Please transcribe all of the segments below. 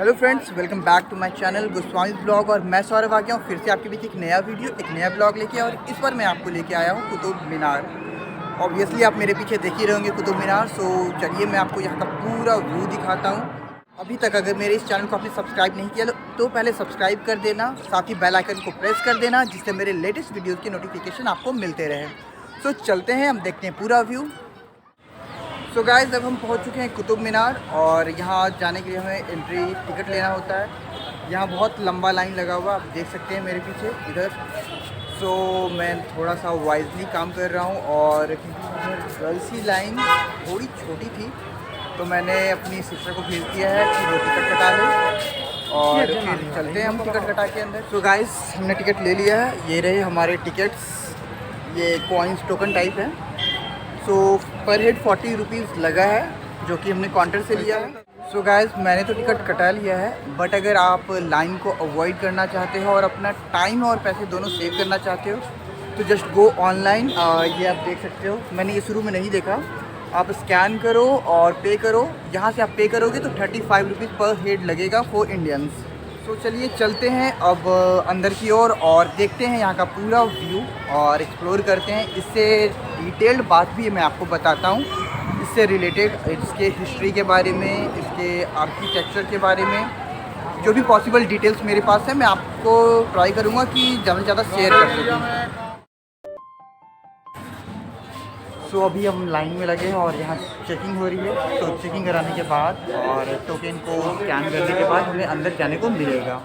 Hello friends, welcome back to my channel Goswami blog. और मैं सौरभ आ गया हूँ फिर से आपके बीच एक नया वीडियो, एक नया ब्लॉग लेके। और इस बार मैं आपको लेके आया हूँ कुतुब मीनार। ऑब्वियसली आप मेरे पीछे देख ही रहे होंगे कुतुब मीनार। सो चलिए मैं आपको यहाँ का पूरा व्यू दिखाता हूँ। अभी तक अगर मेरे इस चैनल को आपने सब्सक्राइब नहीं किया तो पहले सब्सक्राइब कर देना, साथ ही बेल आइकन को प्रेस कर देना, जिससे मेरे लेटेस्ट वीडियोज़ के नोटिफिकेशन आपको मिलते रहे। सो चलते हैं, हम देखते हैं पूरा व्यू। सो गाइस, अब हम पहुंच चुके हैं कुतुब मीनार और यहाँ जाने के लिए हमें एंट्री टिकट लेना होता है। यहाँ बहुत लंबा लाइन लगा हुआ, आप देख सकते हैं मेरे पीछे इधर। सो मैं थोड़ा सा वाइजली काम कर रहा हूँ, और क्योंकि गर्ल्स की लाइन थोड़ी छोटी थी तो मैंने अपनी सिस्टर को भेज दिया है कि वो टिकट कटा ले और फिर चलते हैं हम टिकट कटा के अंदर। सो गाइस, हमने टिकट ले लिया है, ये रहे हमारे टिकट्स। ये कॉइन्स टोकन टाइप है। सो पर हेड 40 रुपीज़ लगा है, जो कि हमने काउंटर से लिया है। सो गाइस, मैंने तो टिकट कटा लिया है, बट अगर आप लाइन को अवॉइड करना चाहते हो और अपना टाइम और पैसे दोनों सेव करना चाहते हो तो जस्ट गो ऑनलाइन। ये आप देख सकते हो, मैंने ये शुरू में नहीं देखा। आप स्कैन करो और पे करो। यहाँ से आप पे करोगे तो 35 रुपीज़ पर हेड लगेगा फॉर इंडियंस। तो चलिए चलते हैं अब अंदर की ओर और देखते हैं यहाँ का पूरा व्यू और एक्सप्लोर करते हैं। इससे डिटेल्ड बात भी मैं आपको बताता हूँ, इससे रिलेटेड इसके हिस्ट्री के बारे में, इसके आर्किटेक्चर के बारे में, जो भी पॉसिबल डिटेल्स मेरे पास है मैं आपको ट्राई करूँगा कि ज़्यादा से ज़्यादा शेयर कर सकूँ। सो अभी हम लाइन में लगे हैं और यहाँ चेकिंग हो रही है। तो चेकिंग कराने के बाद और टोकन को स्कैन करने के बाद हमें अंदर जाने को मिलेगा।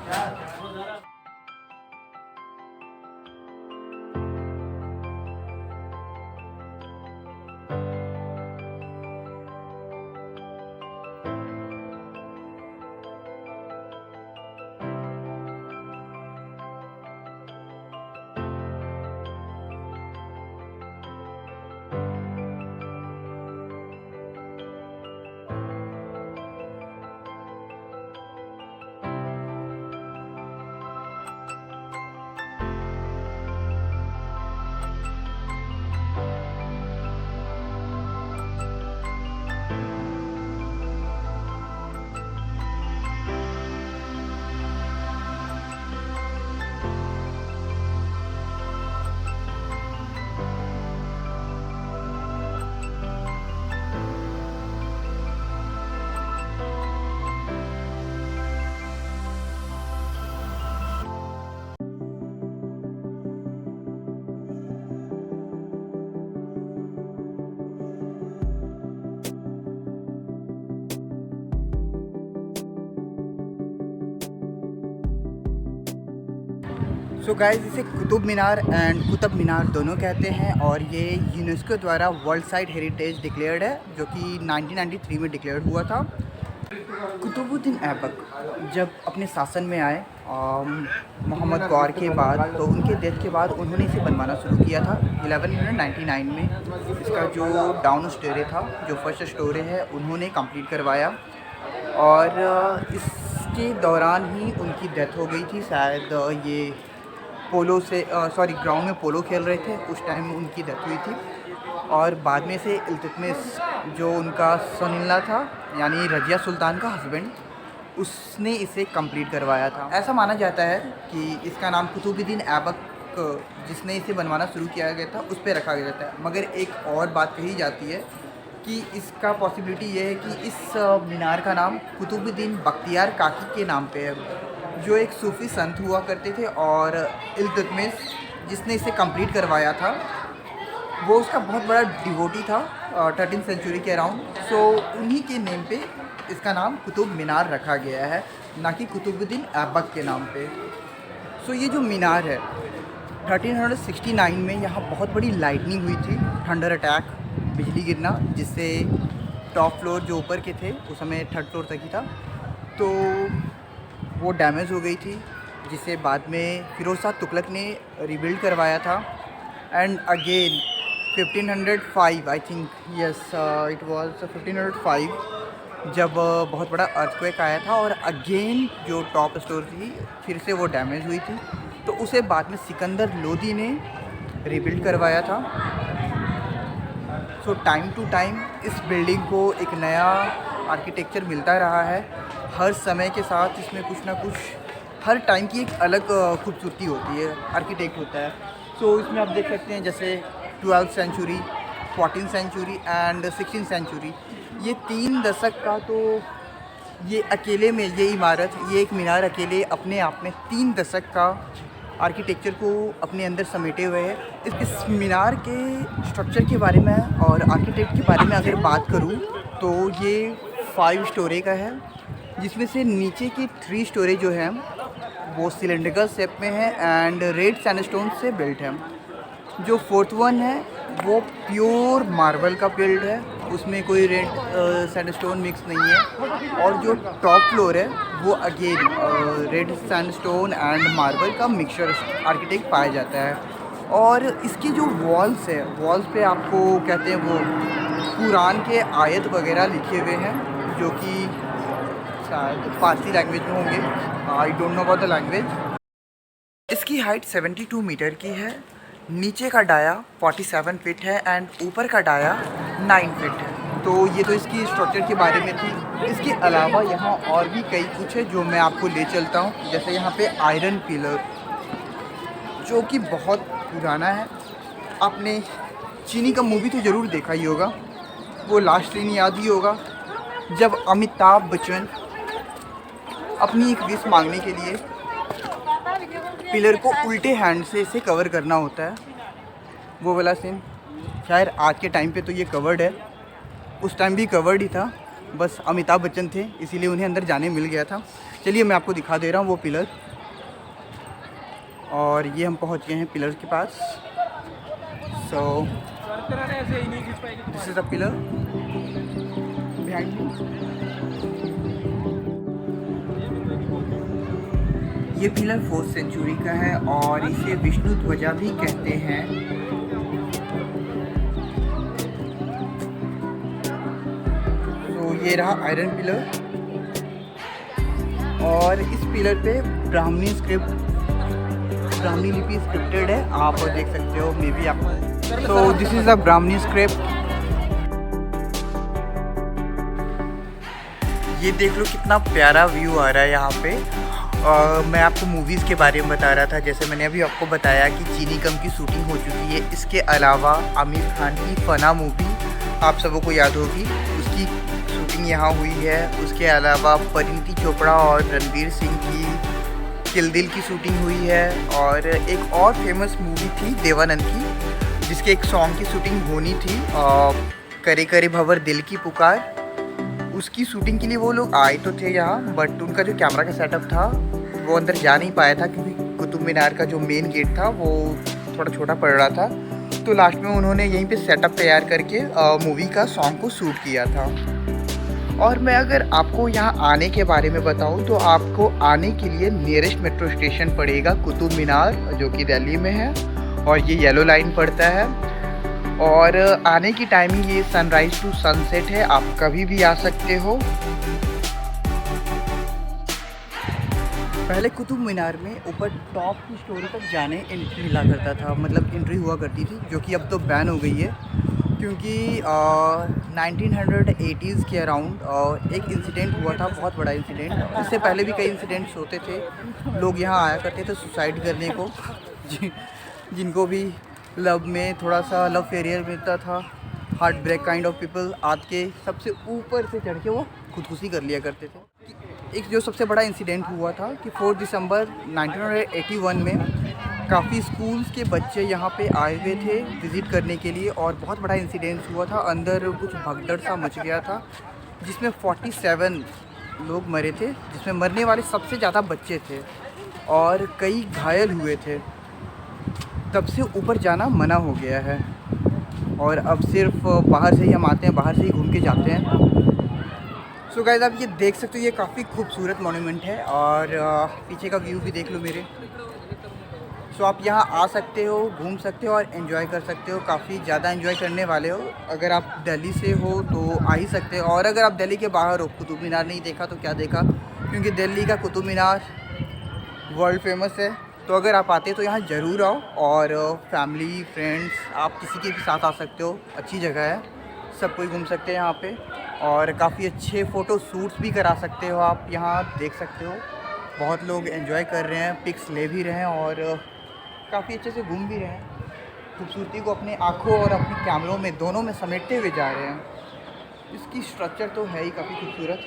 सो गाइस, इसे कुतुब मीनार एंड कुतुब मीनार दोनों कहते हैं, और ये यूनेस्को द्वारा वर्ल्ड साइड हेरिटेज डिक्लेयर्ड है, जो कि 1993 में डिक्लेयर हुआ था। कुतुबुद्दीन ऐबक जब अपने शासन में आए मोहम्मद गौर के बाद, तो उनके डेथ के बाद उन्होंने इसे बनवाना शुरू किया था 1199 में। इसका जो डाउन स्टोरे था, जो फर्स्ट स्टोरे है, उन्होंने कंप्लीट करवाया। और इसके दौरान ही उनकी डेथ हो गई थी। शायद ये पोलो से ग्राउंड में पोलो खेल रहे थे, उस टाइम उनकी डेथ हुई थी। और बाद में से इल्तुतमिश, जो उनका son-in-law था, यानी रजिया सुल्तान का हस्बैंड, उसने इसे कंप्लीट करवाया था। ऐसा माना जाता है कि इसका नाम कुतुबुद्दीन ऐबक, जिसने इसे बनवाना शुरू किया गया था, उस पर रखा गया था। मगर एक और बात कही जाती है कि इसका पॉसिबिलिटी ये है कि इस मीनार का नाम कुतुबुद्दीन बख्तियार काकी के नाम पे है, जो एक सूफ़ी संत हुआ करते थे। और इल्तुतमिश, जिसने इसे कंप्लीट करवाया था, वो उसका बहुत बड़ा डिवोटी था 13th सेंचुरी के अराउंड। सो उन्हीं के नेम पे इसका नाम कुतुब मीनार रखा गया है, ना कि कुतुबुद्दीन ऐबक के नाम पे। सो ये जो मीनार है, 1369 में यहाँ बहुत बड़ी लाइटनिंग हुई थी, थंडर अटैक, बिजली गिरना, जिससे टॉप फ्लोर जो ऊपर के थे, उस समय 3rd फ्लोर तक ही था, तो वो डैमेज हो गई थी, जिसे बाद में फिरोज़ शाह तुगलक ने रिबिल्ड करवाया था। And again 1505, I think, yes, it was 1505, जब बहुत बड़ा अर्थक्वेक आया था और अगेन जो टॉप स्टोर थी फिर से वो डैमेज हुई थी, तो उसे बाद में सिकंदर लोदी ने रिबिल्ड करवाया था। सो टाइम टू टाइम इस बिल्डिंग को एक नया आर्किटेक्चर मिलता रहा है। हर समय के साथ इसमें कुछ ना कुछ, हर टाइम की एक अलग खूबसूरती होती है, आर्किटेक्ट होता है। सो इसमें आप देख सकते हैं जैसे 12th century, 14th century and 16th century, ये 3 दशक का, तो ये अकेले में ये इमारत, ये एक मीनार अकेले अपने आप में 3 दशक का आर्किटेक्चर को अपने अंदर समेटे हुए है। इस मीनार के स्ट्रक्चर के बारे में और आर्किटेक्ट के बारे में अगर बात करूं तो ये 5 स्टोरी का है, जिसमें से नीचे की 3 स्टोरी जो है वो सिलेंड्रिकल शेप में है एंड रेड सैंडस्टोन से बिल्ट है। जो 4th वन है वो प्योर मार्बल का बिल्ड है, उसमें कोई रेड सैंडस्टोन मिक्स नहीं है। और जो टॉप फ्लोर है वो again red sandstone and marble का मिक्सचर आर्किटेक्ट पाया जाता है। और इसकी जो वॉल्स है, वॉल्स पे आपको कहते हैं वो कुरान के आयत वगैरह लिखे हुए हैं, जो कि शायद फारसी लैंग्वेज में होंगे, I don't know about the language. इसकी हाइट 72 मीटर की है, नीचे का डाया 47 फीट है एंड ऊपर का डाया 9 फीट है। तो ये तो इसकी स्ट्रक्चर के बारे में थी। इसके अलावा यहाँ और भी कई कुछ है जो मैं आपको ले चलता हूँ। जैसे यहाँ पे आयरन पिलर, जो कि बहुत पुराना है। आपने चीनी का मूवी तो ज़रूर देखा ही होगा, वो लास्ट सीन याद ही होगा जब अमिताभ बच्चन अपनी एक विश मांगने के लिए पिलर को उल्टे हैंड से इसे कवर करना होता है, वो वाला सीन। शायद आज के टाइम पे तो ये कवर्ड है, उस टाइम भी कवर्ड ही था, बस अमिताभ बच्चन थे इसीलिए उन्हें अंदर जाने मिल गया था। चलिए मैं आपको दिखा दे रहा हूँ वो पिलर। और ये हम पहुँच गए हैं पिलर के पास। So this is the pillar behind me. ये पिलर 4th सेंचुरी का है और इसे विष्णु ध्वजा भी कहते हैं। तो ये रहा आयरन पिलर और इस पिलर पे ब्राह्मणी लिपि स्क्रिप्टेड है, आप देख सकते हो मे बी आप। तो this is the Brahmani script. ये देख लो कितना प्यारा व्यू आ रहा है यहाँ पे। मैं आपको मूवीज़ के बारे में बता रहा था, जैसे मैंने अभी आपको बताया कि चीनी कम की शूटिंग हो चुकी है। इसके अलावा आमिर खान की फना मूवी आप सबों को याद होगी, उसकी शूटिंग यहाँ हुई है। उसके अलावा परिणीति चोपड़ा और रणवीर सिंह की किल दिल की शूटिंग हुई है। और एक और फेमस मूवी थी देवानंद की, जिसके एक सॉन्ग की शूटिंग होनी थी, करे करे भंवर दिल की पुकार। उसकी शूटिंग के लिए वो लोग आए तो थे यहाँ, बट उनका जो कैमरा का सेटअप था वो अंदर जा नहीं पाया था, क्योंकि कुतुब मीनार का जो मेन गेट था वो थोड़ा छोटा पड़ रहा था। तो लास्ट में उन्होंने यहीं पे सेटअप तैयार करके मूवी का सॉन्ग को शूट किया था। और मैं अगर आपको यहाँ आने के बारे में बताऊँ तो आपको आने के लिए नियरेस्ट मेट्रो स्टेशन पड़ेगा कुतुब मीनार, जो कि दिल्ली में है, और ये येलो लाइन पड़ता है। और आने की टाइमिंग ये सनराइज़ टू सनसेट है, आप कभी भी आ सकते हो। पहले कुतुब मीनार में ऊपर टॉप की स्टोरी तक जाने एंट्री मिला करता था, मतलब एंट्री हुआ करती थी, जो कि अब तो बैन हो गई है, क्योंकि 1980s के अराउंड एक इंसिडेंट हुआ था, बहुत बड़ा इंसिडेंट। इससे पहले भी कई इंसिडेंट्स होते थे, लोग यहाँ आया करते थे सुसाइड करने को, जिनको भी लव में थोड़ा सा लव फेलियर मिलता था, heart break kind of people आके के सबसे ऊपर से चढ़ के वो खुदकुशी कर लिया करते थे। एक जो सबसे बड़ा इंसिडेंट हुआ था कि 4 दिसंबर 1981 में काफ़ी स्कूल्स के बच्चे यहाँ पे आए हुए थे विज़िट करने के लिए, और बहुत बड़ा इंसिडेंट हुआ था। अंदर कुछ भगदड़ सा मच गया था, जिसमें 47 लोग मरे थे, जिसमें मरने वाले सबसे ज़्यादा बच्चे थे और कई घायल हुए थे। तब से ऊपर जाना मना हो गया है और अब सिर्फ बाहर से ही हम आते हैं, बाहर से ही घूम के जाते हैं। सो गाइस आप ये देख सकते हो, ये काफ़ी खूबसूरत मॉन्यूमेंट है और पीछे का व्यू भी देख लो मेरे। सो आप यहाँ आ सकते हो, घूम सकते हो और एंजॉय कर सकते हो, काफ़ी ज़्यादा एंजॉय करने वाले हो। अगर आप दिल्ली से हो तो आ ही सकते हो, और अगर आप दिल्ली के बाहर हो, कुतुब मीनार नहीं देखा तो क्या देखा, क्योंकि दिल्ली का कुतुब मीनार वर्ल्ड फेमस है। तो अगर आप आते तो यहाँ ज़रूर आओ, और फैमिली फ्रेंड्स आप किसी के भी साथ आ सकते हो, अच्छी जगह है, सब कोई घूम सकते हैं यहाँ पे। और काफ़ी अच्छे फ़ोटो शूट्स भी करा सकते हो आप, यहाँ देख सकते हो। बहुत लोग एंजॉय कर रहे हैं, पिक्स ले भी रहे हैं और काफ़ी अच्छे से घूम भी रहे हैं। खूबसूरती को अपने आँखों और अपने कैमरों में दोनों में समेटते हुए जा रहे हैं। इसकी स्ट्रक्चर तो है ही काफ़ी खूबसूरत।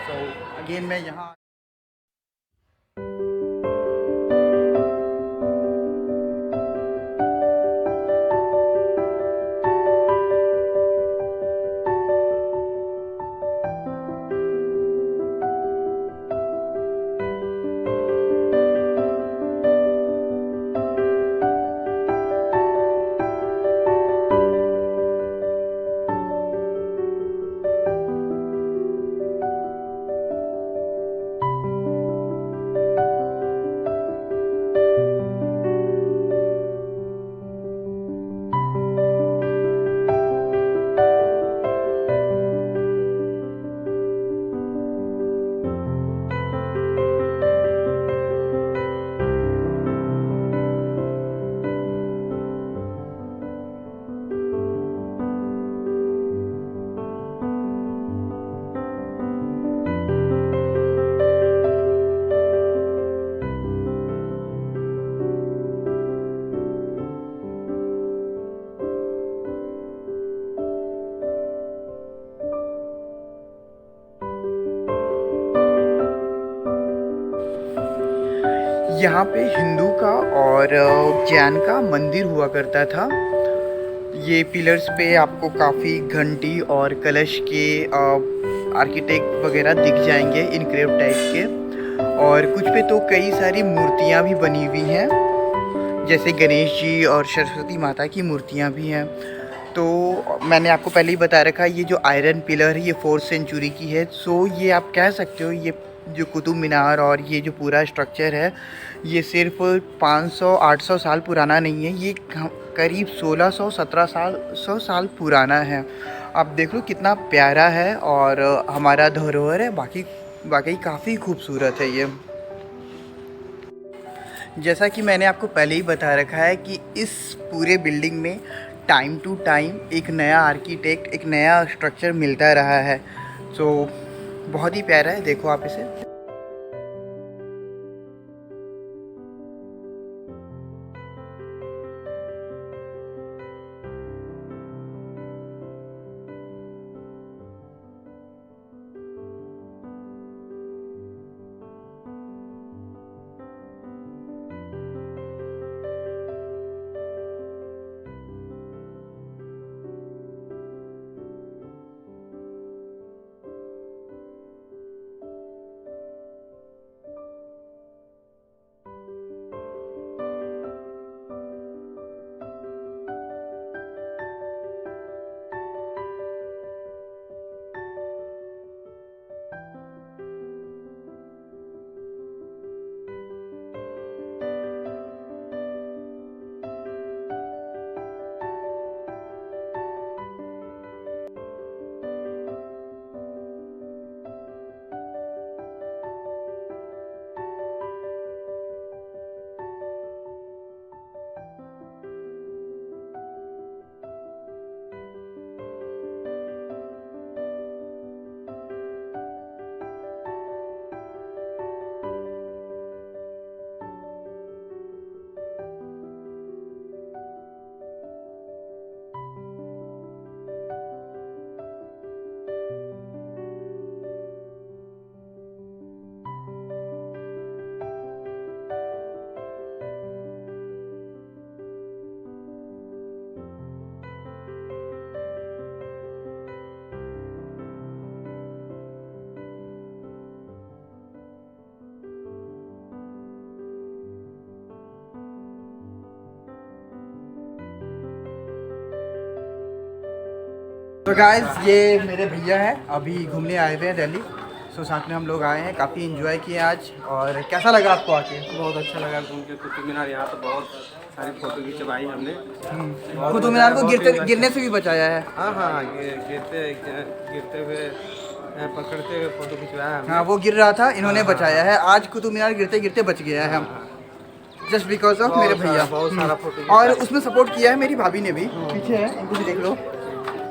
सो अगेन मैं यहाँ यहाँ पे हिंदू का और जैन का मंदिर हुआ करता था। ये पिलर्स पे आपको काफ़ी घंटी और कलश के आर्किटेक्ट वगैरह दिख जाएंगे इनक्रेव टाइप के। और कुछ पे तो कई सारी मूर्तियाँ भी बनी हुई हैं, जैसे गणेश जी और सरस्वती माता की मूर्तियाँ भी हैं। तो मैंने आपको पहले ही बता रखा, ये जो आयरन पिलर है ये 4th सेंचुरी की है। सो ये आप कह सकते हो ये जो कुतुब मीनार और ये जो पूरा स्ट्रक्चर है ये सिर्फ 500-800 साल पुराना नहीं है, ये करीब 1600-1700 साल पुराना है। आप देख लो कितना प्यारा है और हमारा धरोहर है, वाकई काफ़ी खूबसूरत है ये। जैसा कि मैंने आपको पहले ही बता रखा है कि इस पूरे बिल्डिंग में टाइम टू टाइम एक नया आर्किटेक्ट, एक नया स्ट्रक्चर मिलता रहा है। सो बहुत ही प्यारा है, देखो आप इसे। तो गाइस ये मेरे भैया हैं, अभी घूमने आए हुए हैं दिल्ली। सो साथ में हम लोग आए हैं, काफ़ी एंजॉय किए आज। और कैसा लगा आपको आके? बहुत अच्छा लगा घूम के कुतुब मीनार। यहाँ तो बहुत सारी फोटो खिंचवाई हमने। कुतुब मीनार को गिरने से भी बचाया है। हाँ, गिरते हुए पकड़ते हुए फोटो खिंचवाया हमने। हाँ, वो गिर रहा था, इन्होंने बचाया है। आज कुतुब मीनार गिरते गिरते बच गया है, जस्ट बिकॉज ऑफ मेरे भैया। बहुत सारा फोटो और उसमें सपोर्ट किया है मेरी भाभी ने भी, पीछे है, इनको भी देख लो।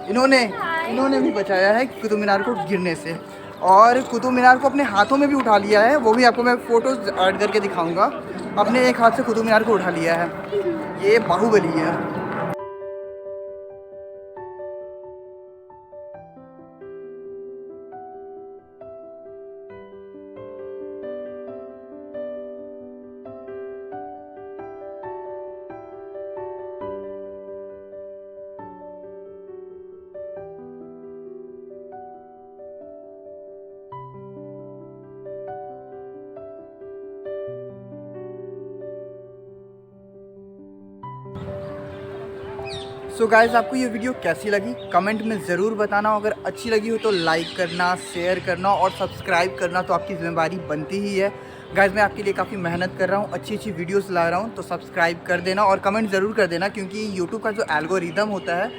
इन्होंने भी बचाया है कुतुब मीनार को गिरने से, और कुतुब मीनार को अपने हाथों में भी उठा लिया है। वो भी आपको मैं फ़ोटोज़ ऐड करके दिखाऊंगा। अपने एक हाथ से कुतुब मीनार को उठा लिया है। ये बाहुबली है। सो गाइस, आपको ये वीडियो कैसी लगी कमेंट में ज़रूर बताना। अगर अच्छी लगी हो तो लाइक करना, शेयर करना और सब्सक्राइब करना तो आपकी ज़िम्मेदारी बनती ही है। गाइस, मैं आपके लिए काफ़ी मेहनत कर रहा हूँ, अच्छी अच्छी वीडियोस ला रहा हूँ, तो सब्सक्राइब कर देना और कमेंट ज़रूर कर देना, क्योंकि यूट्यूब का जो एल्गोरिदम होता है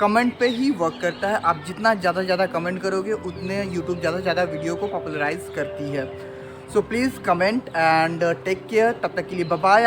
कमेंट पे ही वर्क करता है। आप जितना ज़्यादा कमेंट करोगे उतने यूट्यूब ज़्यादा वीडियो को पॉपुलराइज करती है। So please comment and take care. तब तक के लिए बाय बाय।